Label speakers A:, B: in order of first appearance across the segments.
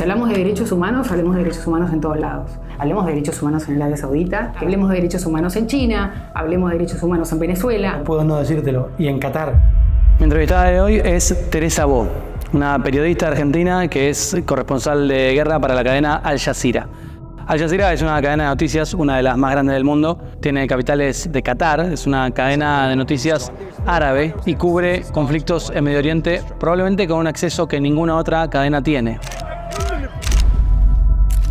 A: Si hablamos de derechos humanos, hablemos de derechos humanos en todos lados. Hablemos de derechos humanos en Arabia Saudita, hablemos de derechos humanos en China, hablemos de derechos humanos en Venezuela.
B: No puedo no decírtelo. Y en Qatar. Mi entrevistada de hoy es Teresa Bo, una periodista argentina que es corresponsal de guerra para la cadena Al Jazeera. Al Jazeera es una cadena de noticias, una de las más grandes del mundo. Tiene capitales de Qatar, es una cadena de noticias árabe y cubre conflictos en Medio Oriente, probablemente con un acceso que ninguna otra cadena tiene.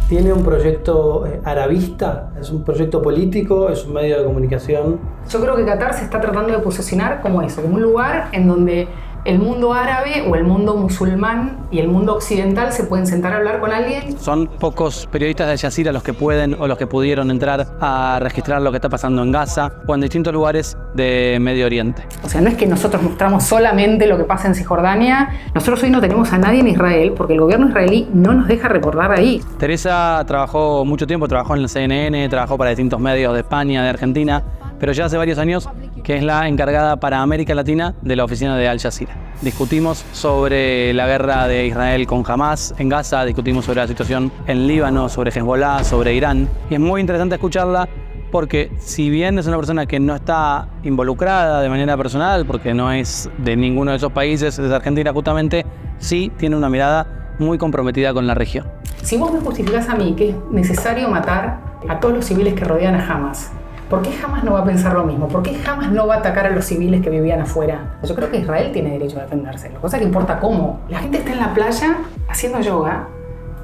B: ¿Tiene un proyecto arabista? ¿Es un proyecto político? ¿Es un medio de comunicación?
A: Yo creo que Qatar se está tratando de posicionar como eso, como un lugar en donde el mundo árabe o el mundo musulmán y el mundo occidental se pueden sentar a hablar con alguien.
B: Son pocos periodistas de Al Jazeera los que pueden o los que pudieron entrar a registrar lo que está pasando en Gaza o en distintos lugares de Medio Oriente.
A: O sea, no es que nosotros mostramos solamente lo que pasa en Cisjordania. Nosotros hoy no tenemos a nadie en Israel porque el gobierno israelí no nos deja reportar ahí.
B: Teresa trabajó mucho tiempo, trabajó en la CNN, trabajó para distintos medios de España, de Argentina, pero ya hace varios años que es la encargada para América Latina de la oficina de Al Jazeera. Discutimos sobre la guerra de Israel con Hamas en Gaza, discutimos sobre la situación en Líbano, sobre Hezbollah, sobre Irán. Y es muy interesante escucharla porque si bien es una persona que no está involucrada de manera personal, porque no es de ninguno de esos países, es de Argentina justamente, sí tiene una mirada muy comprometida con la región.
A: Si vos me justificás a mí que es necesario matar a todos los civiles que rodean a Hamas, ¿por qué Hamas no va a pensar lo mismo? ¿Por qué Hamas no va a atacar a los civiles que vivían afuera? Yo creo que Israel tiene derecho a defenderse. La cosa que importa cómo. La gente está en la playa haciendo yoga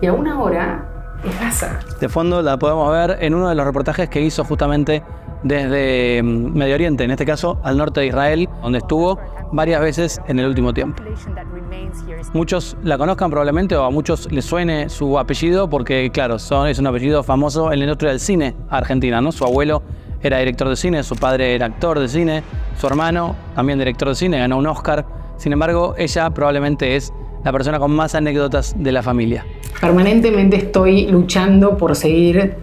A: y a una hora es Gaza.
B: De fondo la podemos ver en uno de los reportajes que hizo justamente desde Medio Oriente, en este caso al norte de Israel, donde estuvo varias veces en el último tiempo. Muchos la conozcan probablemente o a muchos les suene su apellido porque, claro, es un apellido famoso en la industria del cine argentina, ¿no? Su abuelo era director de cine, su padre era actor de cine, su hermano también director de cine, ganó un Oscar. Sin embargo, ella probablemente es la persona con más anécdotas de la familia.
A: Permanentemente estoy luchando por seguir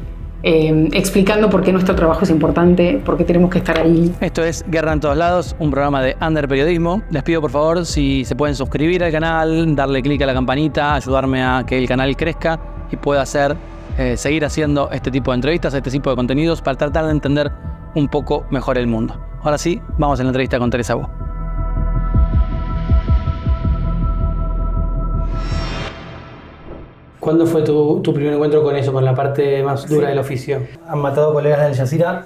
A: explicando por qué nuestro trabajo es importante, por qué tenemos que estar ahí.
B: Esto es Guerra en Todos Lados, un programa de Under Periodismo. Les pido por favor si se pueden suscribir al canal, darle clic a la campanita, ayudarme a que el canal crezca y pueda seguir haciendo este tipo de entrevistas, este tipo de contenidos para tratar de entender un poco mejor el mundo. Ahora sí, vamos a la entrevista con Teresa Bo. ¿Cuándo fue tu primer encuentro con eso, con la parte más dura del oficio? ¿Han matado colegas de Al Jazeera?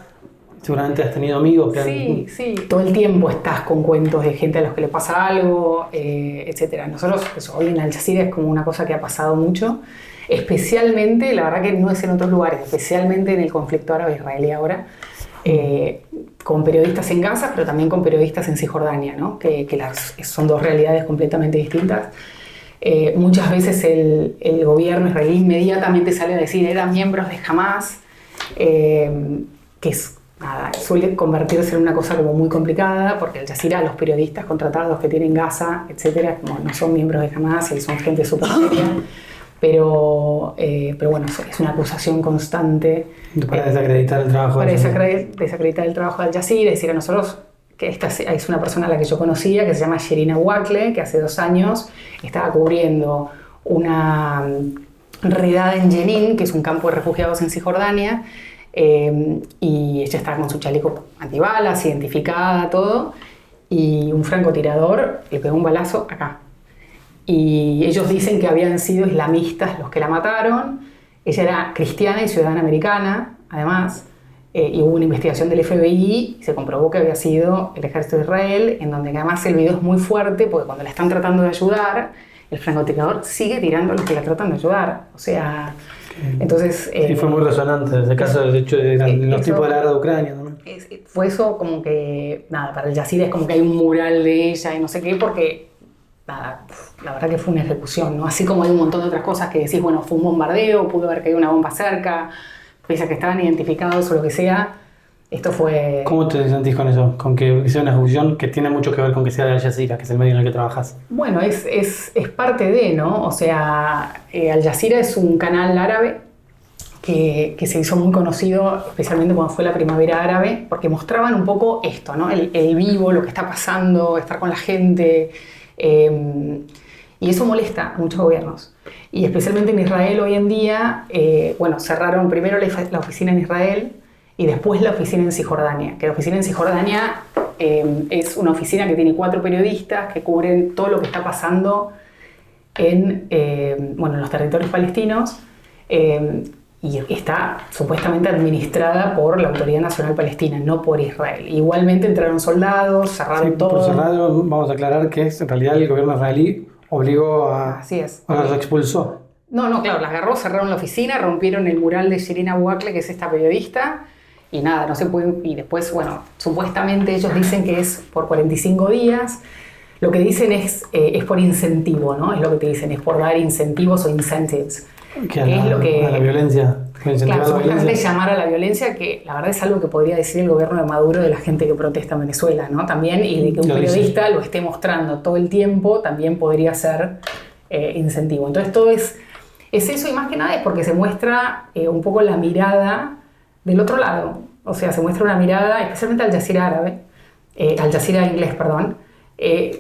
B: Seguramente has tenido amigos que
A: Sí. Todo el tiempo estás con cuentos de gente a los que le pasa algo, etc. Nosotros, hoy en Al Jazeera es como una cosa que ha pasado mucho. Especialmente, la verdad que no es en otros lugares, especialmente en el conflicto árabe-israelí ahora, con periodistas en Gaza, pero también con periodistas en Cisjordania, ¿no? que son dos realidades completamente distintas. Muchas veces el gobierno israelí inmediatamente sale a decir eran miembros de Hamas, que suele convertirse en una cosa como muy complicada, porque Al Jazeera, los periodistas contratados que tienen Gaza, etcétera, como no son miembros de Hamas y son gente súper seria. Pero bueno, es una acusación constante.
B: Para desacreditar el trabajo.
A: Para desacreditar el trabajo de Al Jazeera. Es decir, a nosotros, que esta es una persona a la que yo conocía, que se llama Sherina Wakle, que hace 2 años estaba cubriendo una redada en Jenin, que es un campo de refugiados en Cisjordania, y ella estaba con su chaleco antibalas, identificada, todo, y un francotirador le pegó un balazo acá. Y ellos dicen que habían sido islamistas los que la mataron. Ella era cristiana y ciudadana americana, además, y hubo una investigación del FBI y se comprobó que había sido el ejército de Israel, en donde además el video es muy fuerte porque cuando la están tratando de ayudar, el francotirador sigue tirando a los que la tratan de ayudar. O sea, entonces...
B: Sí, fue muy resonante ese caso, de hecho, de los tipos de la guerra de Ucrania también.
A: Fue eso como que, nada, para Al Jazeera es como que hay un mural de ella y no sé qué, porque... Nada, la verdad que fue una ejecución, ¿no? Así como hay un montón de otras cosas que decís, bueno, fue un bombardeo, pudo haber caído una bomba cerca, pese a que estaban identificados o lo que sea, esto fue... ¿Cómo
B: te sentís con eso? Con que sea una ejecución que tiene mucho que ver con que sea de Al Jazeera, que es el medio en el que trabajas.
A: Bueno, es parte de, ¿no? O sea, Al Jazeera es un canal árabe que se hizo muy conocido, especialmente cuando fue la primavera árabe, porque mostraban un poco esto, ¿no? El vivo, lo que está pasando, estar con la gente... Y eso molesta a muchos gobiernos. Y especialmente en Israel hoy en día, cerraron primero la oficina en Israel y después la oficina en Cisjordania. Que la oficina en Cisjordania es una oficina que tiene 4 periodistas que cubren todo lo que está pasando en los territorios palestinos. Y está supuestamente administrada por la Autoridad Nacional Palestina, no por Israel. Igualmente entraron soldados, cerraron todo.
C: Por cerrado, vamos a aclarar que en realidad el gobierno israelí obligó a...
A: Así es.
C: O los expulsó.
A: No, claro, las agarró, cerraron la oficina, rompieron el mural de Shirin Abu Akleh, que es esta periodista, y nada, no se puede... Y después, supuestamente ellos dicen que es por 45 días. Lo que dicen es por incentivo, ¿no? Es lo que te dicen, es por dar incentivos o incentives.
C: A la violencia.
A: Claro, supuestamente llamar a la violencia, que la verdad es algo que podría decir el gobierno de Maduro de la gente que protesta en Venezuela, ¿no? También, y de que un periodista lo esté mostrando todo el tiempo, también podría ser incentivo. Entonces todo es eso, y más que nada es porque se muestra un poco la mirada del otro lado. O sea, se muestra una mirada, especialmente al Jazeera Al Jazeera inglés, perdón.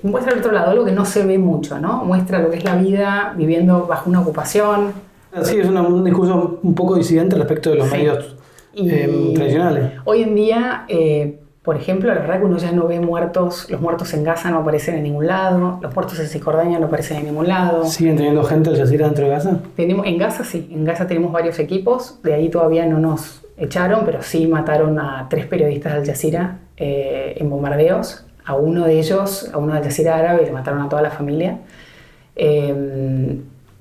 A: Muestra el otro lado, algo que no se ve mucho, ¿no? Muestra lo que es la vida viviendo bajo una ocupación.
C: Sí, es un discurso un poco disidente respecto de los medios tradicionales.
A: Hoy en día, por ejemplo, la verdad que uno ya no ve muertos. Los muertos en Gaza no aparecen en ningún lado. Los muertos en Cisjordania no aparecen en ningún lado.
C: ¿Siguen teniendo gente al Jazeera dentro de Gaza?
A: En Gaza sí. En Gaza tenemos varios equipos. De ahí todavía no nos echaron, pero sí mataron a 3 periodistas del Jazeera en bombardeos. A uno de ellos, a uno del Jazeera árabe, le mataron a toda la familia.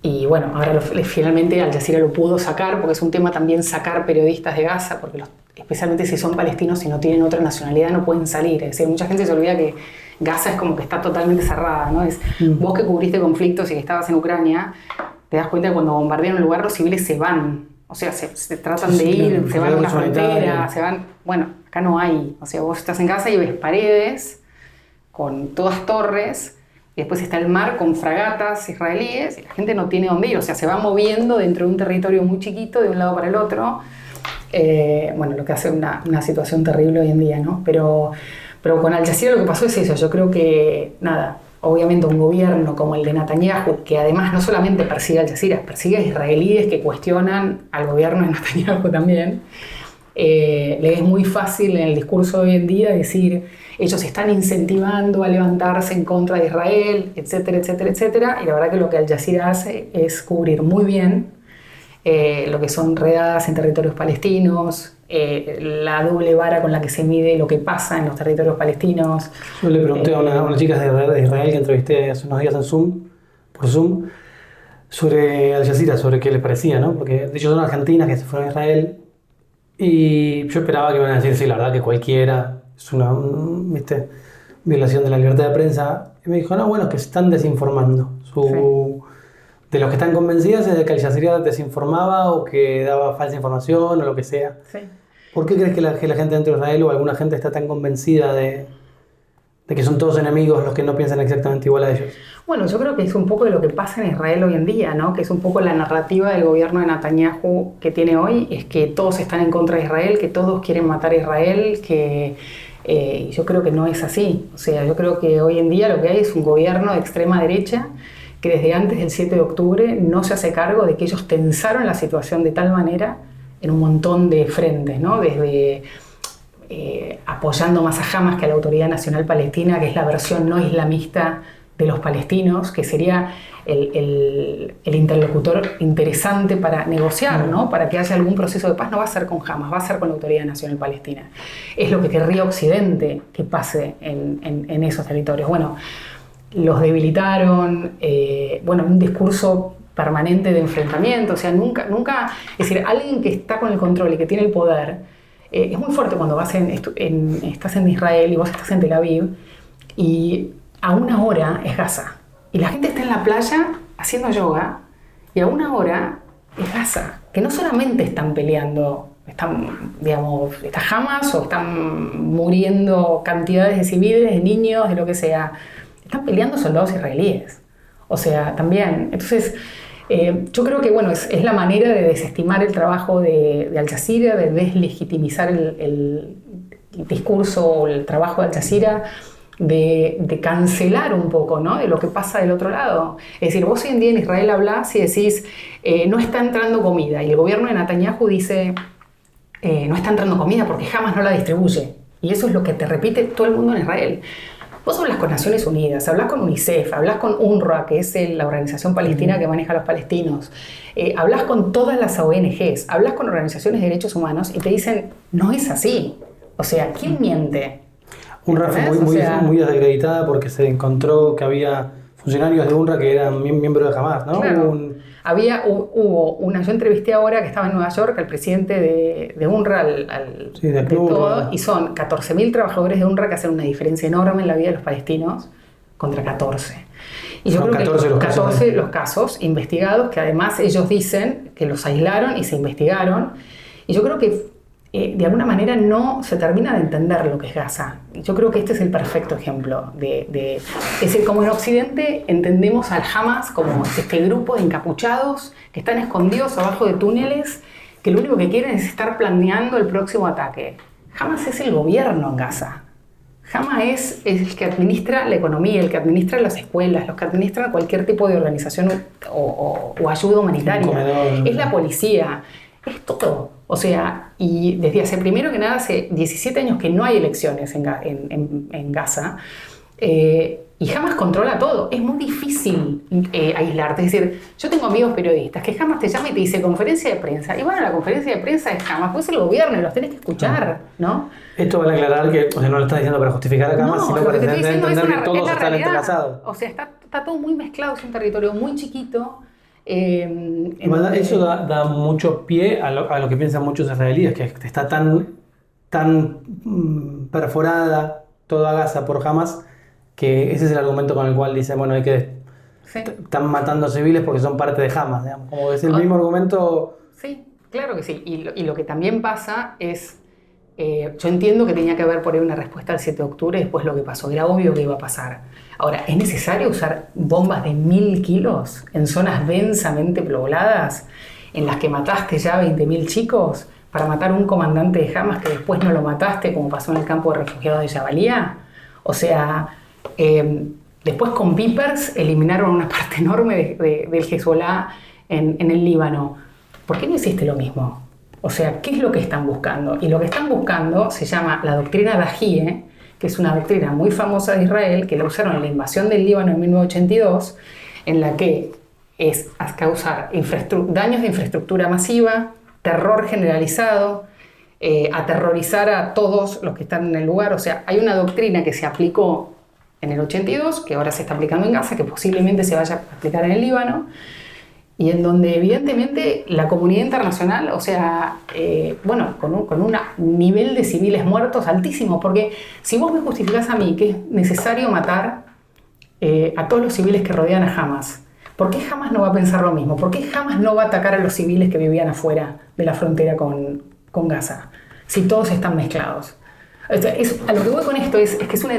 A: Y bueno, ahora finalmente Al Jazeera lo pudo sacar, porque es un tema también sacar periodistas de Gaza, porque especialmente si son palestinos y no tienen otra nacionalidad no pueden salir. Es decir, mucha gente se olvida que Gaza es como que está totalmente cerrada, ¿no? Vos que cubriste conflictos y que estabas en Ucrania, te das cuenta que cuando bombardean un lugar los civiles se van. O sea, se tratan de ir, se van a una frontera, se van... Bueno, acá no hay. O sea, vos estás en Gaza y ves paredes con todas torres, y después está el mar con fragatas israelíes, y la gente no tiene dónde ir, o sea, se va moviendo dentro de un territorio muy chiquito de un lado para el otro. Lo que hace una situación terrible hoy en día, ¿no? Pero con Al Jazeera lo que pasó es eso. Yo creo que, obviamente un gobierno como el de Netanyahu, que además no solamente persigue a Al Jazeera, persigue a israelíes que cuestionan al gobierno de Netanyahu también, le es muy fácil en el discurso de hoy en día decir ellos están incentivando a levantarse en contra de Israel, etcétera, etcétera, etcétera. Y la verdad que lo que Al Jazeera hace es cubrir muy bien lo que son redadas en territorios palestinos, la doble vara con la que se mide lo que pasa en los territorios palestinos.
C: Yo le pregunté a una chica de Israel que entrevisté hace unos días por Zoom, sobre Al Jazeera, sobre qué les parecía, ¿no? Porque ellos son argentinas que se fueron a Israel, y yo esperaba que iban a decir, sí, la verdad que cualquiera, es una violación de la libertad de prensa. Y me dijo, no, bueno, que se están desinformando. De los que están convencidas es de que Al Jazeera desinformaba o que daba falsa información o lo que sea. Sí. ¿Por qué crees que la gente dentro de Israel o alguna gente está tan convencida de que son todos enemigos los que no piensan exactamente igual a ellos?
A: Bueno, yo creo que es un poco de lo que pasa en Israel hoy en día, ¿no? Que es un poco la narrativa del gobierno de Netanyahu que tiene hoy, es que todos están en contra de Israel, que todos quieren matar a Israel, que yo creo que no es así. O sea, yo creo que hoy en día lo que hay es un gobierno de extrema derecha que desde antes del 7 de octubre no se hace cargo de que ellos tensaron la situación de tal manera en un montón de frentes, ¿no? Desde apoyando más a Hamas que a la Autoridad Nacional Palestina, que es la versión no islamista de los palestinos, que sería el interlocutor interesante para negociar, ¿no? Para que haya algún proceso de paz. No va a ser con Hamas, va a ser con la Autoridad Nacional Palestina. Es lo que querría Occidente que pase en esos territorios. Bueno, los debilitaron, un discurso permanente de enfrentamiento. O sea, nunca, es decir, alguien que está con el control y que tiene el poder, es muy fuerte cuando estás en Israel y vos estás en Tel Aviv y a una hora es Gaza y la gente está en la playa haciendo yoga y a una hora es Gaza, que no solamente están peleando, está Hamas o están muriendo cantidades de civiles, de niños, de lo que sea, están peleando soldados israelíes, o sea, también. Entonces yo creo que es la manera de desestimar el trabajo de Al Jazeera, de deslegitimizar el discurso o el trabajo de Al Jazeera, de cancelar un poco, ¿no?, de lo que pasa del otro lado. Es decir, vos hoy en día en Israel hablás y decís, no está entrando comida, y el gobierno de Netanyahu dice, no está entrando comida porque Hamas no la distribuye. Y eso es lo que te repite todo el mundo en Israel. Vos hablas con Naciones Unidas, hablas con UNICEF, hablas con UNRWA, que es la organización palestina que maneja a los palestinos, hablas con todas las ONGs, hablas con organizaciones de derechos humanos y te dicen, no es así. O sea, ¿quién miente?
C: UNRWA fue muy desacreditada porque se encontró que había funcionarios de UNRWA que eran miembros de Hamas, ¿no?
A: Claro. Hubo una, yo entrevisté ahora que estaba en Nueva York al presidente de UNRWA, de todo, y son 14.000 trabajadores de UNRWA que hacen una diferencia enorme en la vida de los palestinos contra 14. Y yo creo que 14 los casos investigados, que además ellos dicen que los aislaron y se investigaron, y yo creo que de alguna manera no se termina de entender lo que es Gaza. Yo creo que este es el perfecto ejemplo. Es decir, como en Occidente entendemos al Hamas como este grupo de encapuchados que están escondidos abajo de túneles, que lo único que quieren es estar planeando el próximo ataque. Hamas es el gobierno en Gaza. Hamas es el que administra la economía, el que administra las escuelas, los que administran cualquier tipo de organización o ayuda humanitaria. Es la policía, es todo. O sea, y desde hace, primero que nada, hace 17 años que no hay elecciones en Gaza, y Hamas controla todo. Es muy difícil aislarte. Es decir, yo tengo amigos periodistas que Hamas te llama y te dice conferencia de prensa, y bueno, la conferencia de prensa es Hamas, pues es el gobierno y los tenés que escuchar, ¿no?
C: Esto vale aclarar que, o sea, no lo estás diciendo para justificar a Hamas, sino para entender que todos están entrelazados.
A: O sea, está todo muy mezclado, es un territorio muy chiquito.
C: Eso da mucho pie a lo que piensan muchos israelíes, que está tan perforada toda Gaza por Hamas, que ese es el argumento con el cual dicen, bueno, están matando civiles porque son parte de Hamas, digamos. Como es el mismo argumento.
A: Sí, claro que sí. Y lo que también pasa es, yo entiendo que tenía que haber por ahí una respuesta al 7 de octubre, después lo que pasó, era obvio que iba a pasar. Ahora, ¿es necesario usar bombas de 1000 kilos en zonas densamente pobladas, en las que mataste ya 20.000 chicos, para matar a un comandante de Hamas que después no lo mataste, como pasó en el campo de refugiados de Jabalía? O sea, después con Vipers eliminaron una parte enorme del Hezbollah en el Líbano. ¿Por qué no hiciste lo mismo? O sea, ¿qué es lo que están buscando? Y lo que están buscando se llama la doctrina Dahie, que es una doctrina muy famosa de Israel, que la usaron en la invasión del Líbano en 1982, en la que es causar daños de infraestructura masiva, terror generalizado, aterrorizar a todos los que están en el lugar. O sea, hay una doctrina que se aplicó en el 82, que ahora se está aplicando en Gaza, que posiblemente se vaya a aplicar en el Líbano, y en donde evidentemente la comunidad internacional, o sea, con un nivel de civiles muertos altísimo, porque si vos me justificás a mí que es necesario matar a todos los civiles que rodean a Hamas, ¿por qué Hamas no va a pensar lo mismo? ¿Por qué Hamas no va a atacar a los civiles que vivían afuera de la frontera con Gaza, si todos están mezclados? O sea, a lo que voy con esto es que es un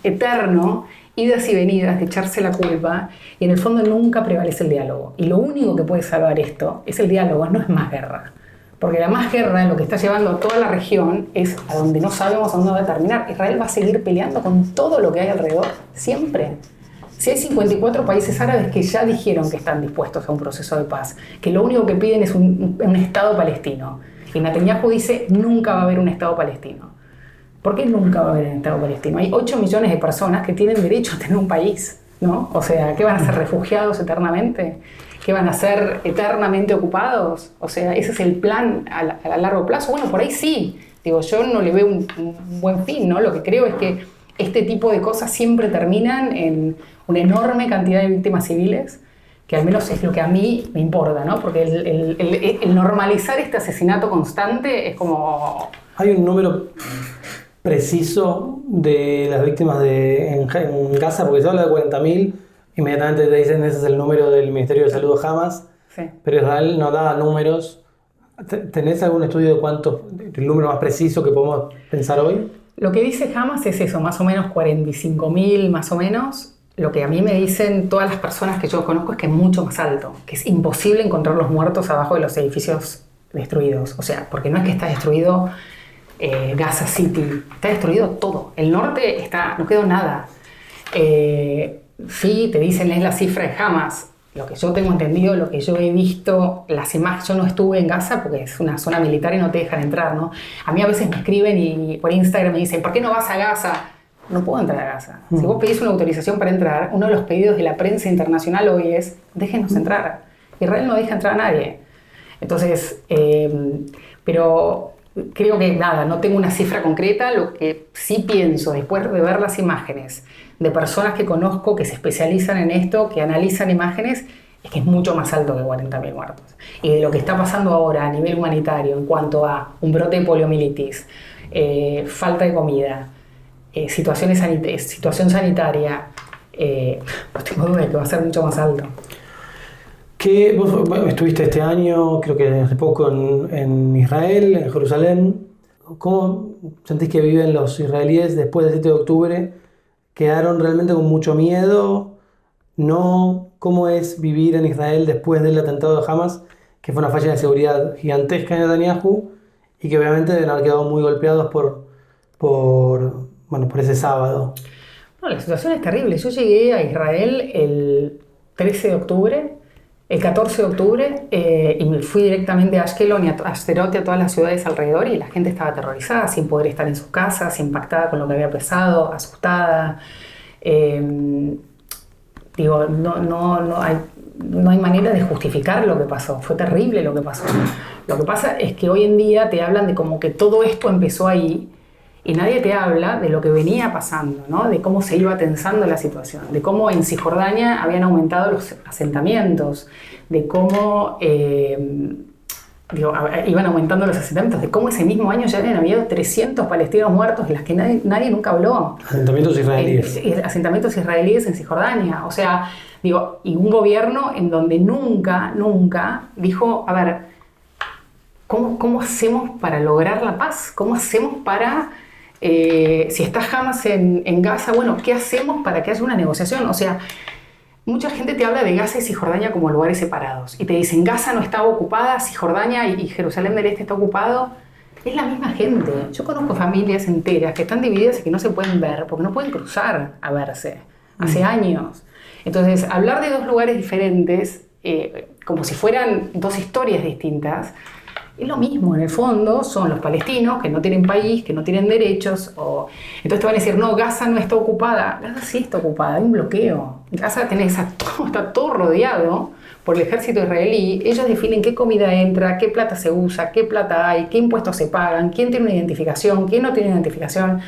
A: eterno idas y venidas de echarse la culpa, y en el fondo nunca prevalece el diálogo. Y lo único que puede salvar esto es el diálogo, no es más guerra. Porque la más guerra, lo que está llevando a toda la región, es a donde no sabemos a dónde va a terminar. Israel va a seguir peleando con todo lo que hay alrededor, siempre. Si hay 54 países árabes que ya dijeron que están dispuestos a un proceso de paz, que lo único que piden es un Estado palestino, y Netanyahu dice, nunca va a haber un Estado palestino. ¿Por qué nunca va a haber un Estado palestino? Hay 8 millones de personas que tienen derecho a tener un país, ¿no? O sea, ¿qué van a ser refugiados eternamente? ¿Qué van a ser eternamente ocupados? O sea, ese es el plan a largo plazo. Bueno, por ahí sí. Digo, yo no le veo un buen fin, ¿no? Lo que creo es que este tipo de cosas siempre terminan en una enorme cantidad de víctimas civiles, que al menos es lo que a mí me importa, ¿no? Porque el normalizar este asesinato constante es como...
C: Hay un número preciso de las víctimas en Gaza, porque se habla de 40.000, inmediatamente te dicen ese es el número del Ministerio de Salud de Hamas,
A: sí. Pero
C: Israel no da números. ¿Tenés algún estudio de cuánto, el número más preciso que podemos pensar hoy?
A: Lo que dice Hamas es eso, más o menos 45.000 más o menos. Lo que a mí me dicen todas las personas que yo conozco es que es mucho más alto, que es imposible encontrar los muertos abajo de los edificios destruidos. O sea, porque no es que está destruido Gaza City, está destruido todo. El norte no quedó nada. Sí, te dicen es la cifra de Hamas. Lo que yo tengo entendido, lo que yo he visto, las imágenes, yo no estuve en Gaza porque es una zona militar y no te dejan entrar, ¿no? A mí a veces me escriben y por Instagram me dicen, ¿por qué no vas a Gaza? No puedo entrar a Gaza. Si vos pedís una autorización para entrar, uno de los pedidos de la prensa internacional hoy es, déjenos entrar. Israel no deja entrar a nadie. Entonces, pero creo que nada, no tengo una cifra concreta. Lo que sí pienso, después de ver las imágenes de personas que conozco que se especializan en esto, que analizan imágenes, es que es mucho más alto que 40.000 muertos. Y de lo que está pasando ahora a nivel humanitario en cuanto a un brote de poliomielitis, falta de comida, situación sanitaria, no tengo duda de que va a ser mucho más alto.
C: Que vos estuviste este año, creo que hace poco, en Israel, en Jerusalén. ¿Cómo sentís que viven los israelíes después del 7 de octubre? ¿Quedaron realmente con mucho miedo? ¿No? ¿Cómo es vivir en Israel después del atentado de Hamas, que fue una falla de seguridad gigantesca en Netanyahu y que obviamente deben haber quedado muy golpeados por ese sábado?
A: No, la situación es terrible. Yo llegué a Israel el 13 de octubre, el 14 de octubre, y me fui directamente a Ashkelon y a Ashderot y a todas las ciudades alrededor, y la gente estaba aterrorizada, sin poder estar en sus casas, impactada con lo que había pasado, asustada. No hay manera de justificar lo que pasó. Fue terrible lo que pasó. Lo que pasa es que hoy en día te hablan de como que todo esto empezó ahí, y nadie te habla de lo que venía pasando, ¿no? De cómo se iba tensando la situación, de cómo en Cisjordania habían aumentado los asentamientos, de cómo iban aumentando los asentamientos, de cómo ese mismo año ya habían habido 300 palestinos muertos de las que nadie nunca habló.
C: Asentamientos israelíes.
A: Asentamientos israelíes en Cisjordania. O sea, y un gobierno en donde nunca dijo, a ver, ¿cómo hacemos para lograr la paz? ¿Cómo hacemos para... si está Hamas en Gaza, bueno, ¿qué hacemos para que haya una negociación? O sea, mucha gente te habla de Gaza y Cisjordania como lugares separados y te dicen Gaza no está ocupada, Cisjordania y Jerusalén del Este está ocupado. Es la misma gente. Yo conozco familias enteras que están divididas y que no se pueden ver porque no pueden cruzar a verse hace años. Entonces, hablar de dos lugares diferentes, como si fueran dos historias distintas, es lo mismo, en el fondo son los palestinos que no tienen país, que no tienen derechos. Entonces te van a decir, no, Gaza no está ocupada. Gaza sí está ocupada, hay un bloqueo. Gaza está todo rodeado por el ejército israelí. Ellos definen qué comida entra, qué plata se usa, qué plata hay, qué impuestos se pagan, quién tiene una identificación, quién no tiene identificación.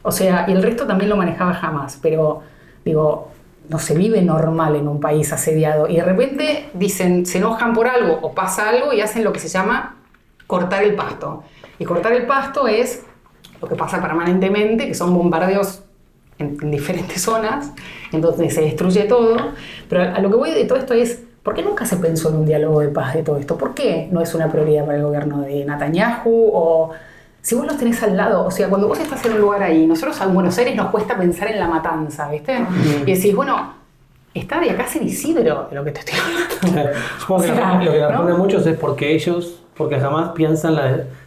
A: O sea, y el resto también lo manejaba Hamas. Pero, no se vive normal en un país asediado. Y de repente dicen, se enojan por algo o pasa algo y hacen lo que se llama cortar el pasto. Y cortar el pasto es lo que pasa permanentemente, que son bombardeos en diferentes zonas, entonces se destruye todo. Pero a lo que voy de todo esto es, ¿por qué nunca se pensó en un diálogo de paz de todo esto? ¿Por qué no es una prioridad para el gobierno de Netanyahu? O si vos los tenés al lado, o sea, cuando vos estás en un lugar ahí, nosotros en Buenos Aires nos cuesta pensar en la matanza, ¿viste? Y decís, bueno, está de acá San Isidro de lo que te estoy hablando.
C: Supongo que lo que responden muchos es porque jamás piensan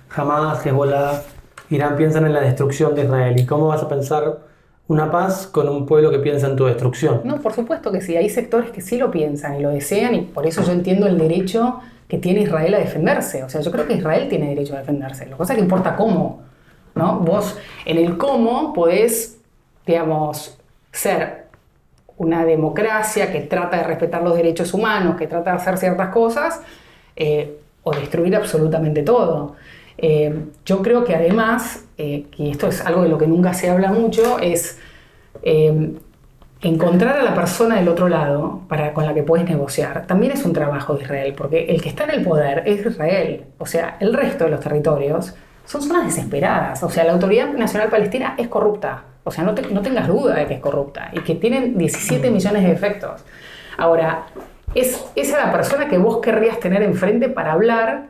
C: jamás Hezbollah, Irán piensan en la destrucción de Israel. ¿Y cómo vas a pensar una paz con un pueblo que piensa en tu destrucción?
A: No, por supuesto que sí. Hay sectores que sí lo piensan y lo desean, y por eso yo entiendo el derecho que tiene Israel a defenderse. O sea, yo creo que Israel tiene derecho a defenderse. Lo que pasa es que importa cómo, ¿no? Vos en el cómo podés, ser una democracia que trata de respetar los derechos humanos, que trata de hacer ciertas cosas, o destruir absolutamente todo. Yo creo que además, y esto es algo de lo que nunca se habla mucho, es encontrar a la persona del otro lado con la que puedes negociar. También es un trabajo de Israel, porque el que está en el poder es Israel. O sea, el resto de los territorios son zonas desesperadas. O sea, la Autoridad Nacional Palestina es corrupta. O sea, no tengas duda de que es corrupta y que tienen 17 millones de defectos. Ahora, es esa la persona que vos querrías tener enfrente para hablar,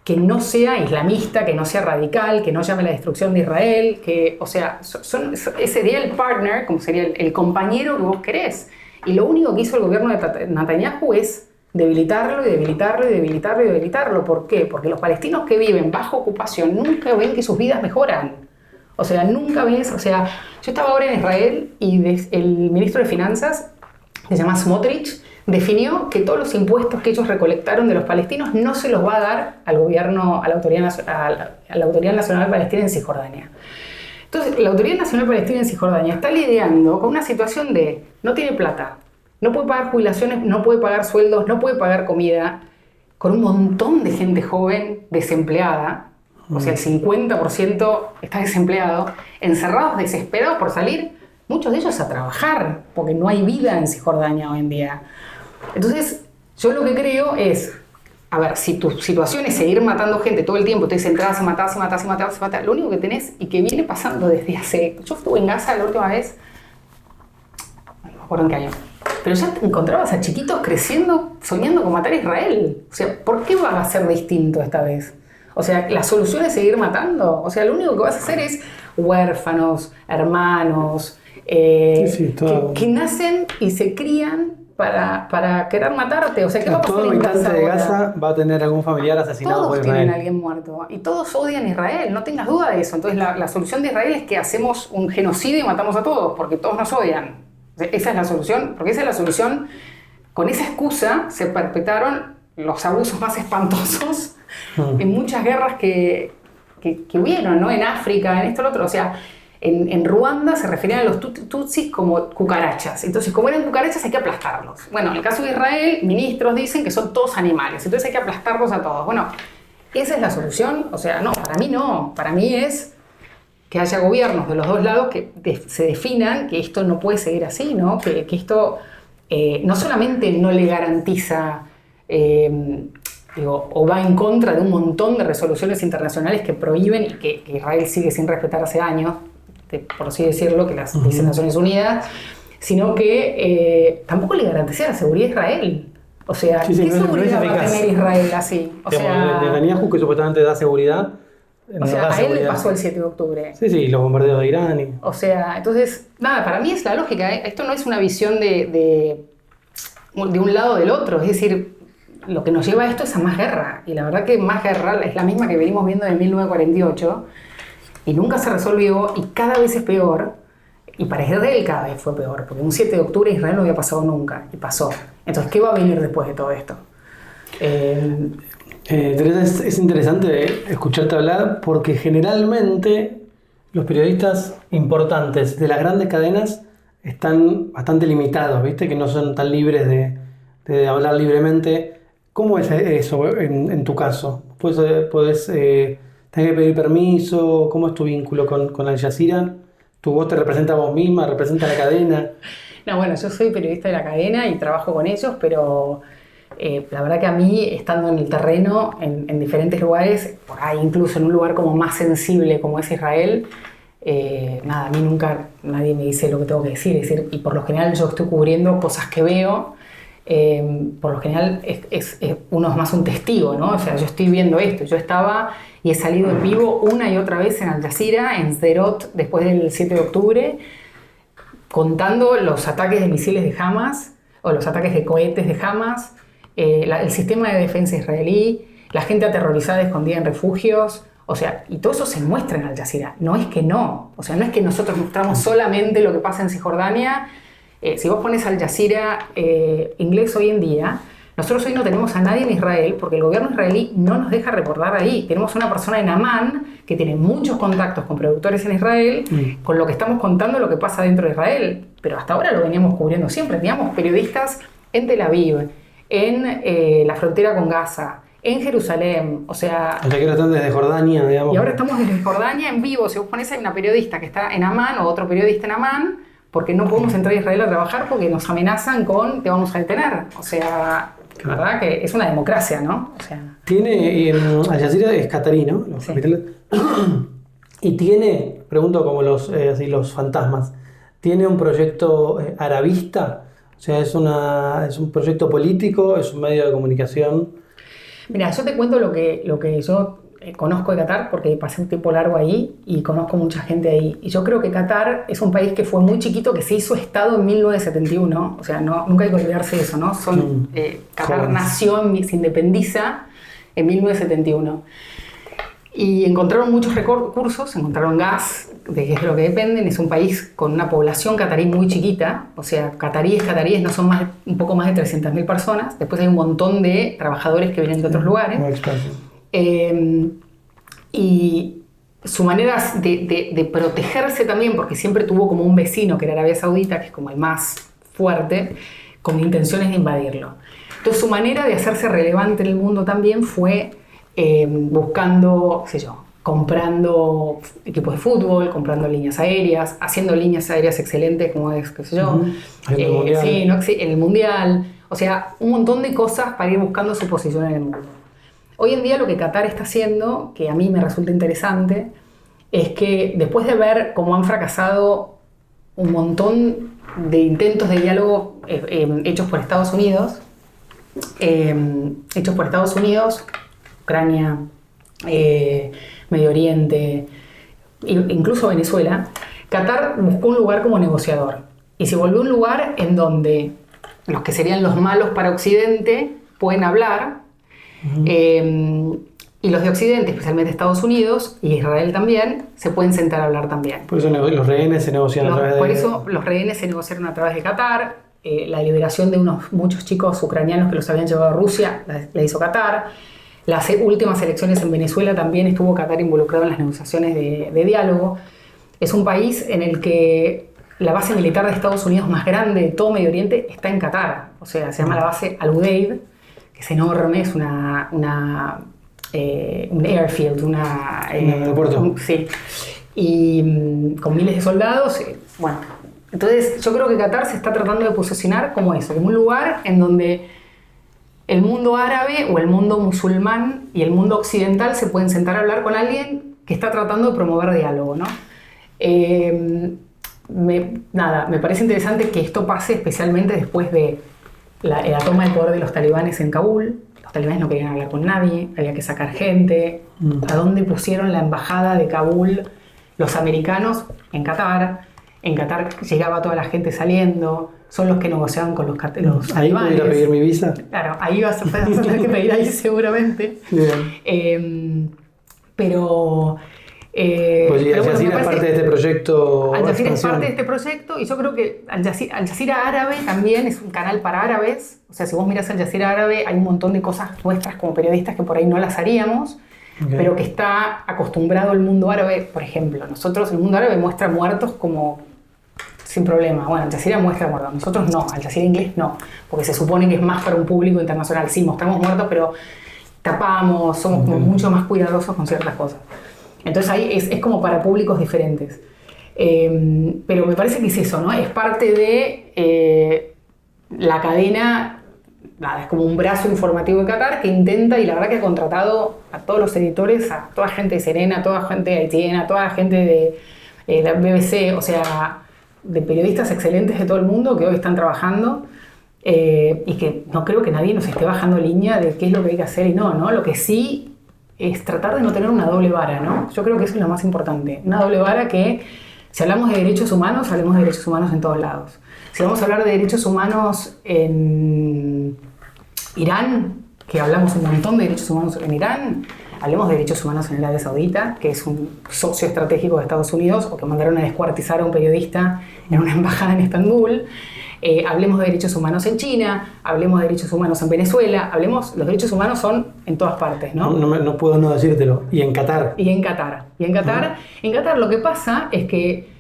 A: que no sea islamista, que no sea radical, que no llame a la destrucción de Israel, ese sería el partner, como sería el compañero que vos querés. Y lo único que hizo el gobierno de Netanyahu es debilitarlo y debilitarlo y debilitarlo y debilitarlo. ¿Por qué? Porque los palestinos que viven bajo ocupación nunca ven que sus vidas mejoran. O sea, nunca ves, o sea, yo estaba ahora en Israel y el ministro de Finanzas, que se llama Smotrich, definió que todos los impuestos que ellos recolectaron de los palestinos no se los va a dar al gobierno, a la Autoridad Nacional Palestina en Cisjordania. Entonces, la Autoridad Nacional Palestina en Cisjordania está lidiando con una situación de no tiene plata, no puede pagar jubilaciones, no puede pagar sueldos, no puede pagar comida, con un montón de gente joven desempleada, o sea, el 50% está desempleado, encerrados, desesperados por salir, muchos de ellos a trabajar, porque no hay vida en Cisjordania hoy en día. Entonces, yo lo que creo es, a ver, si tu situación es seguir matando gente todo el tiempo, te centras y matás y matás y matás y matás, lo único que tenés y que viene pasando desde hace... Yo estuve en Gaza la última vez, no me acuerdo en qué año, pero ya te encontrabas a chiquitos creciendo, soñando con matar a Israel. O sea, ¿por qué va a ser distinto esta vez? O sea, la solución es seguir matando. O sea, lo único que vas a hacer es huérfanos, hermanos, que nacen y se crían para querer matarte. O sea, ¿qué va a pasar
C: todo
A: en Gaza
C: habitante de
A: ahora?
C: Gaza va a tener algún familiar asesinado por
A: Todos
C: Israel.
A: tienen a alguien muerto y todos odian a Israel, no tengas duda de eso. Entonces la solución de Israel es que hacemos un genocidio y matamos a todos, porque todos nos odian. O sea, esa es la solución, porque esa es la solución. Con esa excusa se perpetraron los abusos más espantosos en muchas guerras que hubieron, ¿no? En África, en esto, lo otro. O sea, en Ruanda se referían a los tutsis como cucarachas. Entonces, como eran cucarachas, hay que aplastarlos. Bueno, en el caso de Israel, ministros dicen que son todos animales. Entonces hay que aplastarlos a todos. Bueno, ¿esa es la solución? O sea, no, para mí no. Para mí es que haya gobiernos de los dos lados que se definan que esto no puede seguir así, ¿no? Que esto no solamente no le garantiza... o va en contra de un montón de resoluciones internacionales que prohíben y que Israel sigue sin respetar hace años, por así decirlo, que las dicen Naciones Unidas, sino que tampoco le garantiza la seguridad a Israel. O sea, ¿qué seguridad va a tener Israel así? O sea,
C: Netanyahu, que supuestamente da seguridad,
A: o sea, a él le pasó el 7 de octubre.
C: Sí, los bombardeos de Irán.
A: O sea, entonces, nada, para mí es la lógica. Esto no es una visión de un lado o del otro, es decir, lo que nos lleva a esto es a más guerra, y la verdad que más guerra es la misma que venimos viendo en 1948, y nunca se resolvió, y cada vez es peor, y para Israel cada vez fue peor, porque un 7 de octubre Israel no había pasado nunca, y pasó. Entonces, ¿qué va a venir después de todo esto?
C: Teresa, es interesante escucharte hablar, porque generalmente los periodistas importantes de las grandes cadenas están bastante limitados, ¿viste? Que no son tan libres de hablar libremente. ¿Cómo es eso en tu caso? ¿Podés tener que pedir permiso? ¿Cómo es tu vínculo con Al Jazeera? ¿Tu voz te representa a vos misma? ¿Representa a la cadena?
A: No, bueno, yo soy periodista de la cadena y trabajo con ellos, pero la verdad que a mí, estando en el terreno, en diferentes lugares, por ahí incluso en un lugar como más sensible como es Israel, nada, a mí nunca nadie me dice lo que tengo que decir. Es decir, y por lo general yo estoy cubriendo cosas que veo. Por lo general uno es más un testigo, ¿no? O sea, yo estoy viendo esto. Yo estaba y he salido en vivo una y otra vez en Al Jazeera, en Sderot, después del 7 de octubre, contando los ataques de misiles de Hamas o los ataques de cohetes de Hamas, el sistema de defensa israelí, la gente aterrorizada escondida en refugios. O sea, y todo eso se muestra en Al Jazeera. No es que no. O sea, no es que nosotros mostramos solamente lo que pasa en Cisjordania. Si vos pones Al Jazeera inglés hoy en día, nosotros hoy no tenemos a nadie en Israel porque el gobierno israelí no nos deja reportar ahí. Tenemos una persona en Amán que tiene muchos contactos con productores en Israel, con lo que estamos contando lo que pasa dentro de Israel. Pero hasta ahora lo veníamos cubriendo siempre. Teníamos periodistas en Tel Aviv, en la frontera con Gaza, en Jerusalén, o sea...
C: O sea que ahora están desde Jordania, digamos.
A: Y ahora estamos desde Jordania en vivo. Si vos pones hay una periodista que está en Amán o otro periodista en Amán, porque no podemos entrar a Israel a trabajar porque nos amenazan con te vamos a detener. O sea, la verdad que es una democracia, ¿no? O sea,
C: tiene, Al Jazeera es catarí, ¿no?
A: Sí.
C: Y tiene, pregunto como los fantasmas, ¿tiene un proyecto arabista? O sea, ¿es un proyecto político? ¿Es un medio de comunicación?
A: mira, yo te cuento lo que yo conozco de Qatar porque pasé un tiempo largo ahí y conozco mucha gente ahí. Y yo creo que Qatar es un país que fue muy chiquito, que se hizo Estado en 1971. O sea, nunca hay que olvidarse de eso, ¿no? Qatar nació, se independiza en 1971. Y encontraron muchos recursos, encontraron gas, de que es de lo que dependen. Es un país con una población catarí muy chiquita, o sea, cataríes no son un poco más de 300.000 personas. Después hay un montón de trabajadores que vienen de otros lugares. Y su manera de protegerse también, porque siempre tuvo como un vecino que era Arabia Saudita, que es como el más fuerte, con intenciones de invadirlo. Entonces su manera de hacerse relevante en el mundo también fue buscando, qué sé yo, comprando equipos de fútbol, comprando líneas aéreas, haciendo líneas aéreas excelentes como es, qué sé yo, en el Mundial, o sea, un montón de cosas para ir buscando su posición en el mundo. Hoy en día lo que Qatar está haciendo, que a mí me resulta interesante, es que después de ver cómo han fracasado un montón de intentos de diálogo hechos por Estados Unidos, Ucrania, Medio Oriente, incluso Venezuela, Qatar buscó un lugar como negociador y se volvió un lugar en donde los que serían los malos para Occidente pueden hablar, y los de Occidente, especialmente Estados Unidos y Israel también, se pueden sentar a hablar también.
C: Por eso los rehenes se negocian a través de...
A: Por eso los rehenes se negociaron a través de Qatar. La liberación de muchos chicos ucranianos que los habían llevado a Rusia la hizo Qatar. Las últimas elecciones en Venezuela también estuvo Qatar involucrado en las negociaciones de diálogo. Es un país en el que la base militar de Estados Unidos más grande de todo Medio Oriente está en Qatar. O sea, se llama la base Al Udeid, que es enorme, es un airfield, un aeropuerto. Sí. Y con miles de soldados. Bueno, entonces yo creo que Qatar se está tratando de posicionar como eso, como un lugar en donde el mundo árabe o el mundo musulmán y el mundo occidental se pueden sentar a hablar con alguien que está tratando de promover diálogo, ¿no? Me parece interesante que esto pase especialmente después de la toma del poder de los talibanes en Kabul. Los talibanes no querían hablar con nadie, había que sacar gente. ¿A dónde pusieron la embajada de Kabul los americanos? En Qatar. En Qatar llegaba toda la gente saliendo, son los que negociaban con los talibanes.
C: ¿Ahí puedo ir a pedir mi visa?
A: Claro, ahí vas a tener que pedir ahí seguramente.
C: Bien.
A: Pero
C: Al Jazeera es parte de este proyecto.
A: Al Jazeera es parte de este proyecto y yo creo que Al Jazeera Árabe también es un canal para árabes. O sea, si vos mirás Al Jazeera Árabe hay un montón de cosas nuestras como periodistas que por ahí no las haríamos. Pero que está acostumbrado el mundo árabe. Por ejemplo, nosotros, el mundo árabe muestra muertos como sin problema. Bueno, Al Jazeera muestra muertos. Nosotros no, Al Jazeera inglés no. Porque se supone que es más para un público internacional. Sí, mostramos muertos, pero tapamos, somos como mucho más cuidadosos con ciertas cosas. Entonces ahí es como para públicos diferentes. Pero me parece que es eso, ¿no? Es parte de la cadena. Nada, es como un brazo informativo de Qatar que intenta, y la verdad que ha contratado a todos los editores, a toda gente de Serena, a toda gente de ITN, a toda gente de la BBC, o sea, de periodistas excelentes de todo el mundo que hoy están trabajando, y que no creo que nadie nos esté bajando línea de qué es lo que hay que hacer y no, ¿no? Lo que sí es tratar de no tener una doble vara, ¿no? Yo creo que eso es lo más importante. Una doble vara que, si hablamos de derechos humanos, hablemos de derechos humanos en todos lados. Si vamos a hablar de derechos humanos en Irán, que hablamos un montón de derechos humanos en Irán, hablemos de derechos humanos en Arabia Saudita, que es un socio estratégico de Estados Unidos, o que mandaron a descuartizar a un periodista en una embajada en Estambul. Hablemos de derechos humanos en China, hablemos de derechos humanos en Venezuela, los derechos humanos son en todas partes, ¿no?
C: No puedo no decírtelo. Y en Qatar.
A: En Qatar lo que pasa es que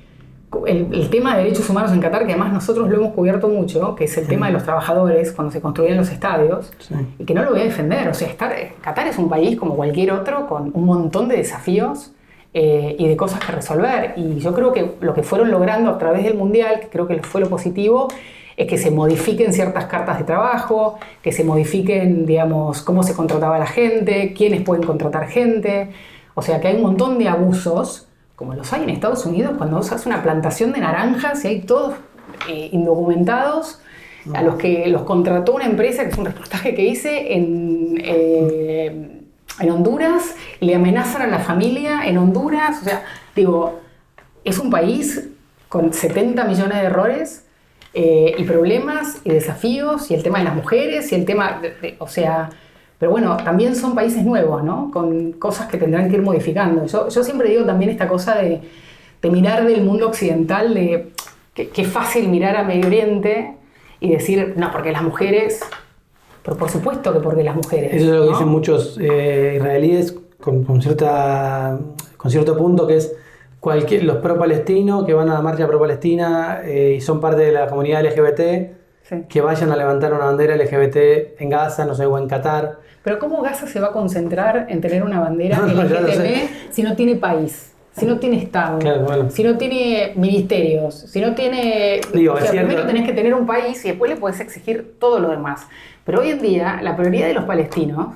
A: el tema de derechos humanos en Qatar, que además nosotros lo hemos cubierto mucho, que es el tema de los trabajadores cuando se construían los estadios, y que no lo voy a defender. O sea, Qatar es un país como cualquier otro con un montón de desafíos y de cosas que resolver. Y yo creo que lo que fueron logrando a través del Mundial, que creo que fue lo positivo, es que se modifiquen ciertas cartas de trabajo, que se modifiquen, digamos, cómo se contrataba a la gente, quiénes pueden contratar gente. O sea, que hay un montón de abusos, como los hay en Estados Unidos, cuando se hace una plantación de naranjas y hay todos indocumentados, a los que los contrató una empresa, que es un reportaje que hice en Honduras le amenazan a la familia en Honduras. O sea, digo, es un país con 70 millones de errores y problemas y desafíos, y el tema de las mujeres y el tema, o sea, pero bueno, también son países nuevos, ¿no? Con cosas que tendrán que ir modificando. Yo siempre digo también esta cosa de mirar del mundo occidental, de que es fácil mirar a Medio Oriente y decir, no, porque las mujeres, pero por supuesto que porque las mujeres.
C: Eso es lo que
A: ¿no?
C: dicen muchos israelíes con cierto punto, que es los pro-palestinos que van a la marcha pro-palestina y son parte de la comunidad LGBT,
A: Sí.
C: que vayan a levantar una bandera LGBT en Gaza, no sé, o en Qatar.
A: Pero ¿cómo Gaza se va a concentrar en tener una bandera
C: No, ya lo
A: LGTB
C: sé.
A: si no tiene país? Si no tiene Estado,
C: Claro, bueno.
A: si no tiene ministerios, si no tiene...
C: Digo,
A: o sea,
C: es cierto.
A: primero tenés que tener un país y después le podés exigir todo lo demás. Pero hoy en día la prioridad de los palestinos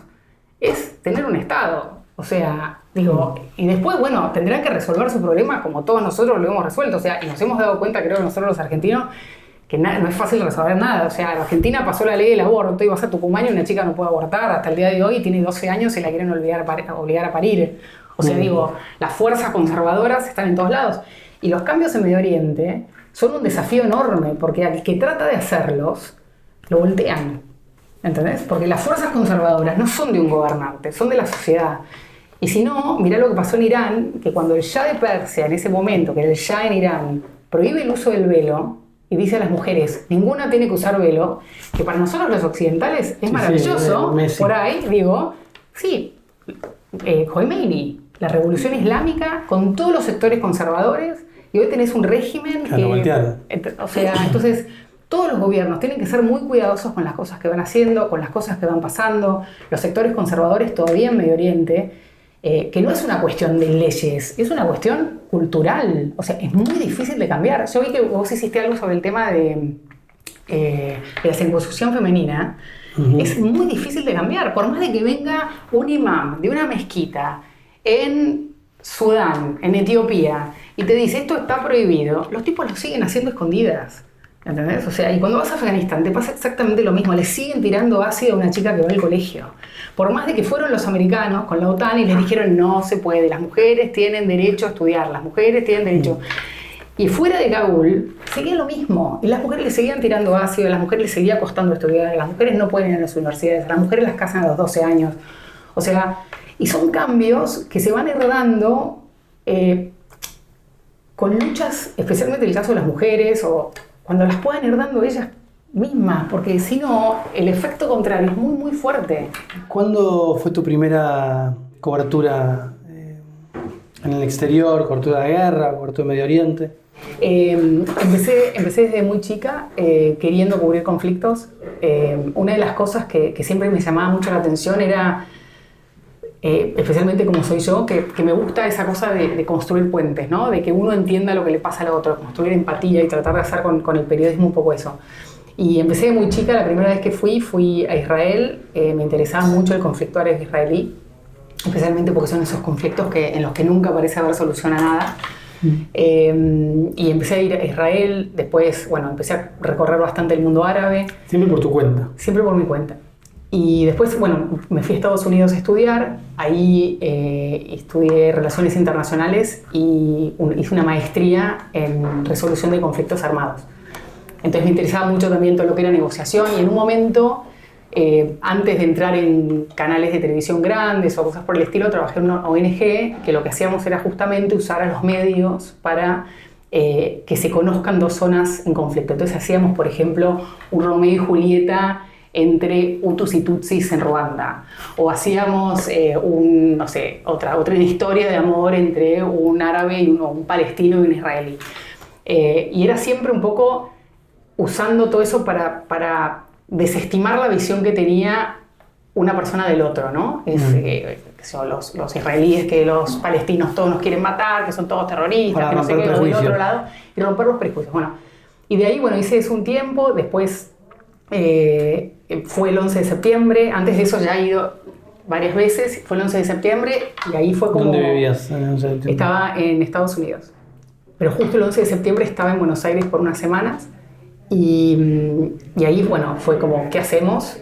A: es tener un Estado. O sea, digo, y después, bueno, tendrán que resolver su problema como todos nosotros lo hemos resuelto. O sea, y nos hemos dado cuenta, creo que nosotros los argentinos, que no es fácil resolver nada. O sea, en Argentina pasó la ley del aborto y vas a Tucumán y una chica no puede abortar hasta el día de hoy y tiene 12 años y la quieren obligar a parir. O sea, digo, las fuerzas conservadoras están en todos lados. Y los cambios en Medio Oriente son un desafío enorme, porque al que trata de hacerlos, lo voltean. ¿Entendés? Porque las fuerzas conservadoras no son de un gobernante, son de la sociedad. Y si no, mirá lo que pasó en Irán, que cuando el Shah de Persia, en ese momento, que era el Shah en Irán, prohíbe el uso del velo y dice a las mujeres, ninguna tiene que usar velo, que para nosotros los occidentales es maravilloso, por ahí, digo, sí, Khomeini, la revolución islámica con todos los sectores conservadores, y hoy tenés un régimen o sea, entonces todos los gobiernos tienen que ser muy cuidadosos con las cosas que van haciendo, con las cosas que van pasando. Los sectores conservadores todavía en Medio Oriente, que no es una cuestión de leyes, es una cuestión cultural. O sea, es muy difícil de cambiar. Yo vi que vos hiciste algo sobre el tema de la circuncisión femenina. Es muy difícil de cambiar. Por más de que venga un imam de una mezquita en Sudán, en Etiopía, y te dice esto está prohibido, los tipos lo siguen haciendo escondidas. ¿Entendés? O sea, y cuando vas a Afganistán te pasa exactamente lo mismo. Le siguen tirando ácido a una chica que va al colegio. Por más de que fueron los americanos con la OTAN y les dijeron no se puede, las mujeres tienen derecho a estudiar, las mujeres tienen derecho. Y fuera de Kabul seguía lo mismo. Y las mujeres le seguían tirando ácido, a las mujeres les seguía costando estudiar, las mujeres no pueden ir a las universidades, a las mujeres las casan a los 12 años. O sea, y son cambios que se van heredando con luchas, especialmente en el caso de las mujeres, o cuando las puedan ir dando ellas mismas, porque si no, el efecto contrario es muy, muy fuerte.
C: ¿Cuándo fue tu primera cobertura en el exterior, cobertura de guerra, cobertura de Medio Oriente?
A: Empecé desde muy chica queriendo cubrir conflictos. Una de las cosas que siempre me llamaba mucho la atención era, especialmente como soy yo, que me gusta esa cosa de construir puentes, ¿no? De que uno entienda lo que le pasa al otro, construir empatía y tratar de hacer con el periodismo un poco eso. Y empecé de muy chica. La primera vez que fui a Israel. Me interesaba mucho el conflicto árabe-israelí, especialmente porque son esos conflictos en los que nunca parece haber solución a nada. Y empecé a ir a Israel. Después, bueno, empecé a recorrer bastante el mundo árabe.
C: Siempre por tu cuenta.
A: Siempre por mi cuenta. Y después, bueno, me fui a Estados Unidos a estudiar. Ahí estudié Relaciones Internacionales y hice una maestría en resolución de conflictos armados. Entonces me interesaba mucho también todo lo que era negociación, y en un momento, antes de entrar en canales de televisión grandes o cosas por el estilo, trabajé en una ONG que lo que hacíamos era justamente usar a los medios para que se conozcan dos zonas en conflicto. Entonces hacíamos, por ejemplo, un Romeo y Julieta entre Hutus y Tutsis en Ruanda, o hacíamos otra historia de amor entre un árabe y un palestino y un israelí. Y era siempre un poco usando todo eso para desestimar la visión que tenía una persona del otro, ¿no? Los israelíes, que los palestinos todos nos quieren matar, que son todos terroristas, que no sé qué, o del otro lado, y romper los prejuicios. Bueno, y de ahí, bueno, hice eso un tiempo. Después fue el 11 de septiembre, antes de eso ya he ido varias veces. Fue el 11 de septiembre y ahí fue como...
C: ¿Dónde vivías en el 11 de septiembre?
A: Estaba en Estados Unidos, pero justo el 11 de septiembre estaba en Buenos Aires por unas semanas. Y ahí, bueno, fue como, ¿qué hacemos?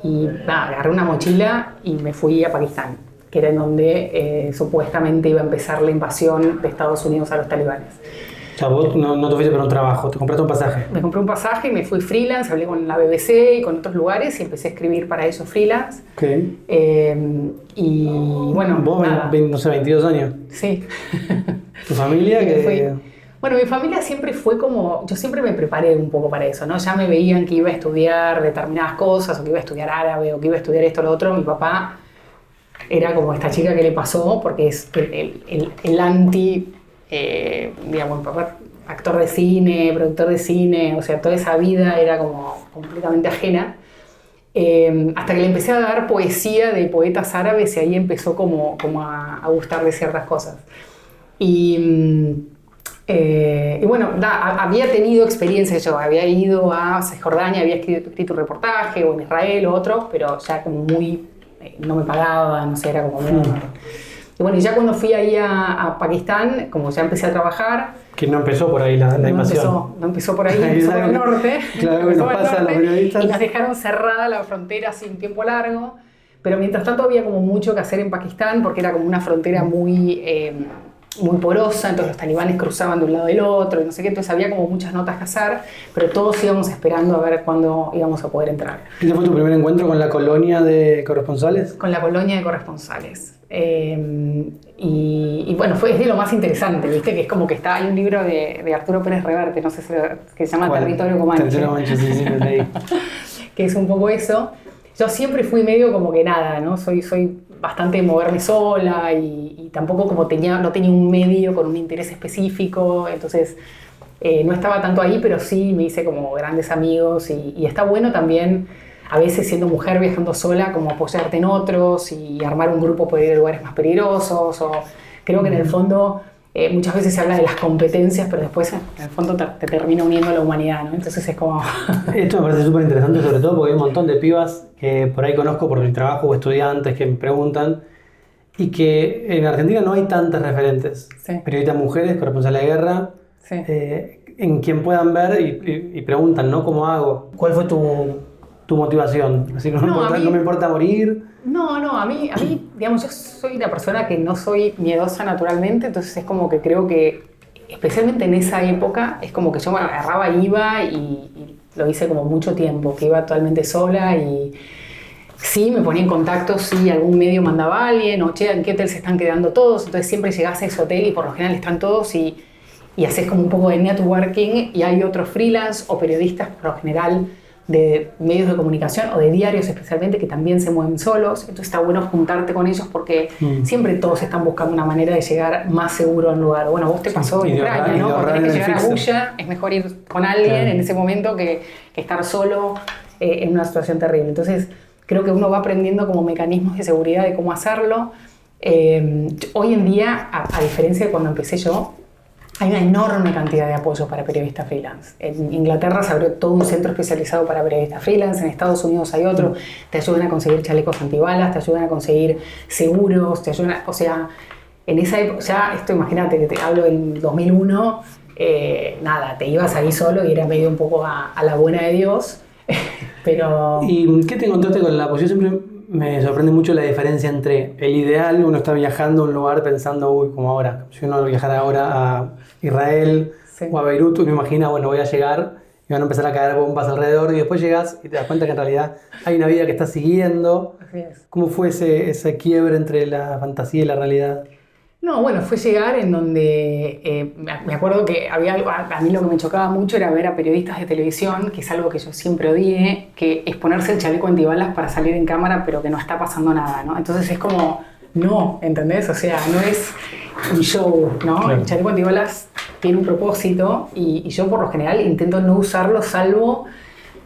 A: Y nada, agarré una mochila y me fui a Pakistán, que era en donde supuestamente iba a empezar la invasión de Estados Unidos a los talibanes.
C: O sea, vos no te fuiste por un trabajo, te compraste un pasaje.
A: Me compré un pasaje y me fui freelance, hablé con la BBC y con otros lugares y empecé a escribir para ellos freelance.
C: Okay.
A: Y bueno,
C: vos,
A: nada.
C: no sé, 22 años.
A: Sí.
C: ¿Tu familia?
A: Bueno, mi familia siempre fue como, yo siempre me preparé un poco para eso, ¿no? Ya me veían que iba a estudiar determinadas cosas, o que iba a estudiar árabe, o que iba a estudiar esto o lo otro. Mi papá era como esta chica que le pasó, porque es el anti, digamos, mi papá, actor de cine, productor de cine, o sea, toda esa vida era como completamente ajena. Hasta que le empecé a dar poesía de poetas árabes y ahí empezó como a gustarle ciertas cosas. Y bueno, había tenido experiencias, yo había ido a Cisjordania, había escrito un reportaje, o en Israel o otro, pero ya como muy, no me pagaban, no sé, era como muy... Y bueno, y ya cuando fui ahí a Pakistán, como ya empecé a trabajar...
C: Que no empezó por ahí la invasión.
A: No empezó por ahí, empezó por el norte.
C: Claro, que nos pasa a los periodistas.
A: Y nos dejaron cerrada la frontera así un tiempo largo, pero mientras tanto había como mucho que hacer en Pakistán, porque era como una frontera muy porosa, entonces los talibanes cruzaban de un lado del otro, y no sé qué, entonces había como muchas notas que hacer, pero todos íbamos esperando a ver cuándo íbamos a poder entrar.
C: ¿Ese fue tu primer encuentro con la colonia de corresponsales?
A: Con la colonia de corresponsales. Y bueno, es de lo más interesante, ¿viste? Que es como que hay un libro de Arturo Pérez Reverte, no sé si que se llama Territorio Comanche.
C: Territorio Comanche, sí, me leí.
A: Que es un poco eso. Yo siempre fui medio como que nada, ¿no? Soy bastante de moverme sola y tampoco como no tenía un medio con un interés específico, entonces no estaba tanto ahí, pero sí me hice como grandes amigos y está bueno también, a veces siendo mujer viajando sola, como apoyarte en otros y armar un grupo para ir a lugares más peligrosos, o creo que en el fondo muchas veces se habla de las competencias, pero después en el fondo te termina uniendo a la humanidad, ¿no? Entonces es como...
C: Esto me parece súper interesante, sobre todo porque hay un montón de pibas que por ahí conozco por mi trabajo o estudiantes que me preguntan y que en Argentina no hay tantas referentes.
A: Sí.
C: Periodistas mujeres, corresponsales de guerra,
A: Sí.
C: en quien puedan ver y preguntan, ¿no? ¿Cómo hago? ¿Cuál fue tu motivación? Así, no me importa morir.
A: No, a mí, digamos, yo soy una persona que no soy miedosa naturalmente, entonces es como que creo que, especialmente en esa época, es como que yo me agarraba, iba y lo hice como mucho tiempo, que iba totalmente sola y sí, me ponía en contacto, sí, algún medio mandaba a alguien, o che, ¿en qué hotel se están quedando todos? Entonces siempre llegás a ese hotel y por lo general están todos y haces como un poco de networking y hay otros freelance o periodistas por lo general de medios de comunicación o de diarios especialmente que también se mueven solos, entonces está bueno juntarte con ellos porque siempre todos están buscando una manera de llegar más seguro a un lugar. Bueno, vos te pasó en Ucrania, ¿no? Cuando tenés que llegar a Buya, es mejor ir con alguien en ese momento que estar solo en una situación terrible. Entonces creo que uno va aprendiendo como mecanismos de seguridad de cómo hacerlo. Hoy en día, a diferencia de cuando empecé yo, hay una enorme cantidad de apoyo para periodistas freelance. En Inglaterra se abrió todo un centro especializado para periodistas freelance, en Estados Unidos hay otro, te ayudan a conseguir chalecos antibalas, te ayudan a conseguir seguros, te ayudan o sea, en esa época, ya esto imagínate que te hablo del 2001, nada, te ibas ahí solo y era medio un poco a la buena de Dios, pero...
C: ¿Y qué te encontraste con el apoyo? Siempre me sorprende mucho la diferencia entre el ideal, uno está viajando a un lugar pensando, uy, como ahora, si uno viajara ahora a Israel o a Beirut, uno imagina, bueno, voy a llegar y van a empezar a caer bombas alrededor y después llegas y te das cuenta que en realidad hay una vida que estás siguiendo.
A: Así es.
C: ¿Cómo fue ese quiebre entre la fantasía y la realidad?
A: No, bueno, fue llegar en donde me acuerdo que había algo, a mí lo que me chocaba mucho era ver a periodistas de televisión, que es algo que yo siempre odié, que es ponerse el chaleco antibalas para salir en cámara, pero que no está pasando nada, ¿no? Entonces es como, no, ¿entendés? O sea, no es un show, ¿no? Claro. El chaleco antibalas tiene un propósito y yo por lo general intento no usarlo salvo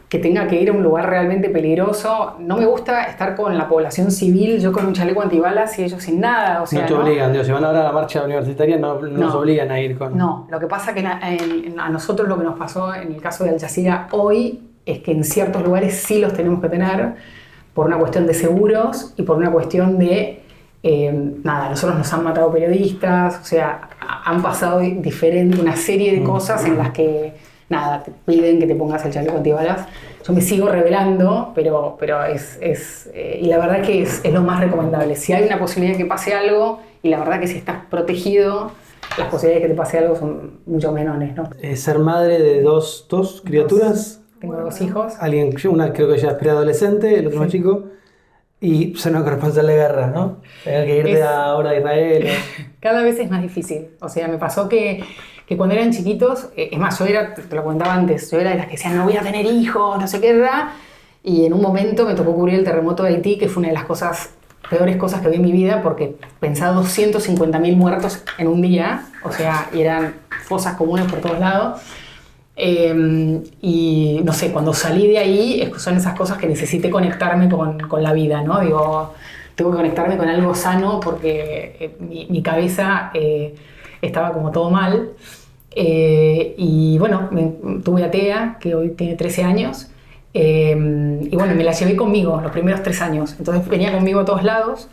A: que tenga que ir a un lugar realmente peligroso. No me gusta estar con la población civil, yo con un chaleco antibalas y ellos sin nada. O sea,
C: no te obligan, Dios, si van ahora a la marcha universitaria no nos obligan a ir con...
A: No, lo que pasa es que a nosotros lo que nos pasó en el caso de Al Jazeera hoy es que en ciertos lugares sí los tenemos que tener por una cuestión de seguros y por una cuestión de... nosotros nos han matado periodistas, o sea, han pasado una serie de cosas en las que nada, te piden que te pongas el chaleco antibalas. Yo me sigo revelando, pero y la verdad que es lo más recomendable. Si hay una posibilidad de que pase algo, y la verdad que si estás protegido, las posibilidades de que te pase algo son mucho menores, ¿no?
C: Ser madre de dos criaturas.
A: Tengo 2 hijos.
C: Una creo que ya es preadolescente, el otro más chico. Y ser una corresponsal de guerra, ¿no? Tener que irte ahora a Israel.
A: Cada vez es más difícil. O sea, me pasó que cuando eran chiquitos, es más, yo era, te lo comentaba antes, yo era de las que decían, no voy a tener hijos, no sé qué era. Y en un momento me tocó cubrir el terremoto de Haití, que fue una de las peores cosas que vi en mi vida, porque pensaba 250.000 muertos en un día. O sea, y eran fosas comunes por todos lados. Y no sé, cuando salí de ahí son esas cosas que necesité conectarme con la vida, ¿no? Digo, tengo que conectarme con algo sano porque mi cabeza estaba como todo mal. Y bueno, tuve a Tea, que hoy tiene 13 años, y bueno, me la llevé conmigo los primeros 3 años. Entonces venía conmigo a todos lados.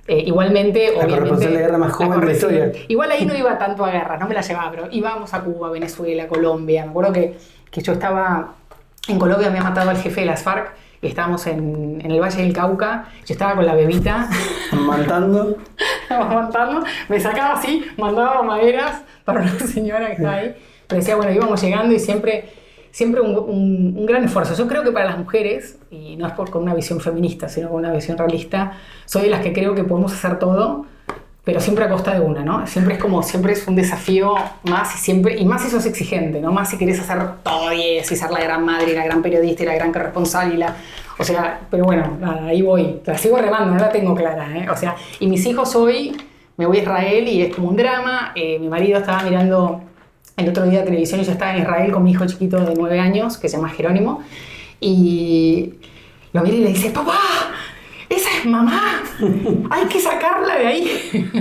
A: Igualmente,
C: la corresponsal de guerra más joven de la historia.
A: Igual ahí no iba tanto a guerras, no me la llevaba, pero íbamos a Cuba, Venezuela, Colombia. Me acuerdo que yo estaba en Colombia, me había matado al jefe de las FARC y estábamos en el Valle del Cauca. Yo estaba con la bebita
C: amamantando,
A: me sacaba así, mandaba maderas para una señora que estaba ahí. Pero decía, bueno, íbamos llegando y siempre un gran esfuerzo. Yo creo que para las mujeres, y no es con una visión feminista, sino con una visión realista, soy de las que creo que podemos hacer todo, pero siempre a costa de una, ¿no? Siempre es un desafío más y más si sos exigente, ¿no? Más si querés hacer todo 10 y ser la gran madre, y la gran periodista, y la gran corresponsal, o sea, pero bueno, nada, ahí voy. La sigo remando, no la tengo clara, ¿eh? O sea, y mis hijos hoy, me voy a Israel y es como un drama. Mi marido estaba mirando el otro día televisión y yo estaba en Israel con mi hijo chiquito de 9 años, que se llama Jerónimo, y lo mira y le dice, papá, esa es mamá, hay que sacarla de ahí.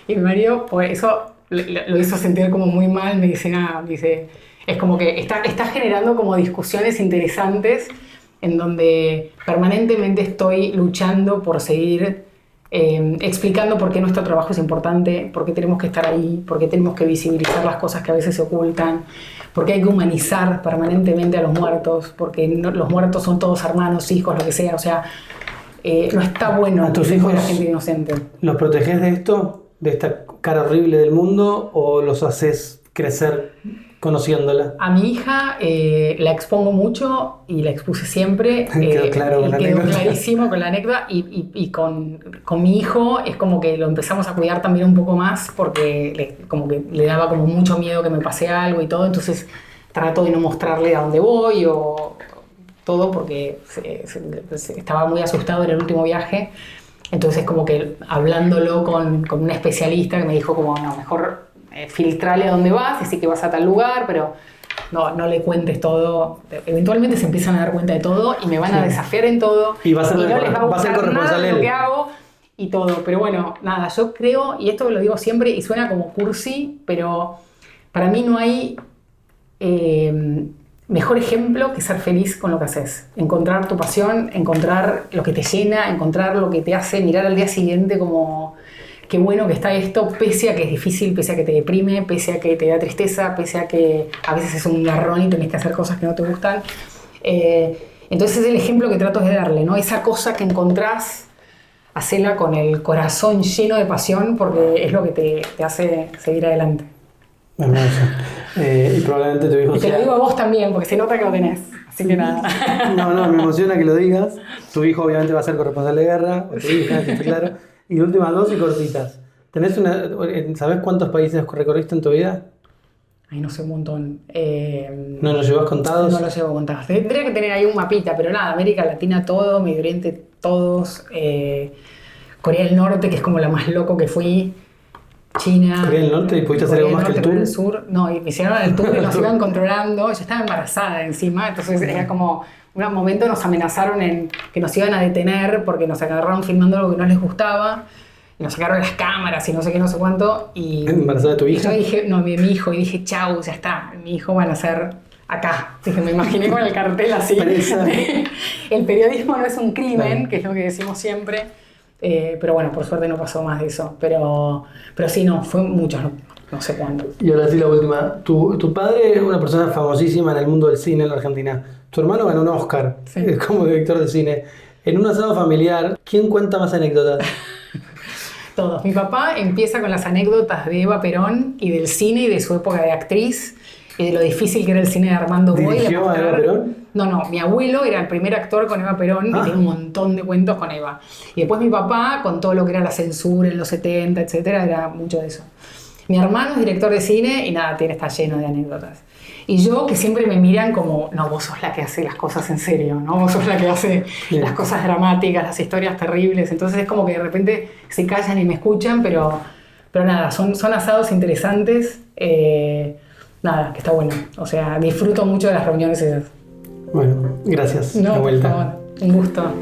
A: Y mi marido, pues eso lo hizo sentir como muy mal, me dice, nada, dice, es como que está generando como discusiones interesantes en donde permanentemente estoy luchando por seguir explicando por qué nuestro trabajo es importante, por qué tenemos que estar ahí, por qué tenemos que visibilizar las cosas que a veces se ocultan, por qué hay que humanizar permanentemente a los muertos, porque los muertos son todos hermanos, hijos, lo que sea. O sea, no está bueno
C: ¿A tus hijos
A: la gente inocente?
C: ¿Los proteges de esto, de esta cara horrible del mundo, o los haces crecer conociéndola?
A: A mi hija la expongo mucho y la expuse siempre.
C: Quedó claro con la
A: quedó
C: anécdota.
A: clarísimo con la anécdota. Y con mi hijo es como que lo empezamos a cuidar también un poco más porque como que le daba como mucho miedo que me pase algo y todo. Entonces trato de no mostrarle a dónde voy o todo porque estaba muy asustado en el último viaje. Entonces como que hablándolo con una especialista que me dijo como no, mejor filtrarle a dónde vas, decir que vas a tal lugar, pero no le cuentes todo. Eventualmente se empiezan a dar cuenta de todo y me van a desafiar en todo y no les va a gustar nada de lo que hago y todo. Pero bueno, nada, yo creo, y esto lo digo siempre y suena como cursi, pero para mí no hay mejor ejemplo que ser feliz con lo que haces. Encontrar tu pasión, encontrar lo que te llena, encontrar lo que te hace mirar al día siguiente como qué bueno que está esto, pese a que es difícil, pese a que te deprime, pese a que te da tristeza, pese a que a veces es un garrón y tenés que hacer cosas que no te gustan. Entonces es el ejemplo que trato de darle, ¿no? Esa cosa que encontrás, hacela con el corazón lleno de pasión porque es lo que te hace seguir adelante.
C: Y probablemente tu hijo
A: y te lo digo a vos también, porque se nota que lo tenés. Así que nada.
C: No, me emociona que lo digas. Tu hijo obviamente va a ser corresponsal de guerra, o tu hija, está claro. Y últimas 2 y cortitas. ¿Sabés cuántos países recorriste en tu vida?
A: Ay, no sé, un montón.
C: ¿No los llevas contados?
A: No los llevo contados. Tendría que tener ahí un mapita, pero nada, América Latina todo, Medio Oriente todos, Corea del Norte, que es como la más loco que fui, China.
C: ¿Corea del Norte? ¿Y pudiste hacer algo más que el tour?
A: Corea del Sur. No, y me hicieron el tour y nos iban controlando. Yo estaba embarazada encima, entonces era como... Un momento nos amenazaron en que nos iban a detener porque nos agarraron filmando algo que no les gustaba. Y nos sacaron las cámaras y no sé qué, no sé cuánto.
C: ¿Embarazada de tu hija?
A: Y yo dije, no, mi hijo. Y dije, chau, ya está. Mi hijo va a nacer acá. Dije, me imaginé con el cartel así.
C: Presa.
A: El periodismo no es un crimen, que es lo que decimos siempre. Pero bueno, por suerte no pasó más de eso. Pero sí, no, fue muchos, no sé cuándo.
C: Y ahora sí la última. Tu padre es una persona famosísima en el mundo del cine en la Argentina. Tu hermano ganó un Oscar como director de cine. En un asado familiar, ¿quién cuenta más anécdotas?
A: Todos. Mi papá empieza con las anécdotas de Eva Perón y del cine y de su época de actriz y de lo difícil que era el cine de Armando Boy.
C: ¿Dirigió a Eva Perón?
A: No, mi abuelo era el primer actor con Eva Perón y tiene un montón de cuentos con Eva. Y después mi papá, con todo lo que era la censura en los 70, etcétera, era mucho de eso. Mi hermano es director de cine y nada, está lleno de anécdotas. Y yo, que siempre me miran como, no, vos sos la que hace las cosas en serio, ¿no? Vos sos la que hace las cosas dramáticas, las historias terribles. Entonces es como que de repente se callan y me escuchan, pero nada, son asados interesantes. Nada, que está bueno. O sea, disfruto mucho de las reuniones esas.
C: Bueno, gracias.
A: No,
C: de vuelta.
A: por favor, un gusto.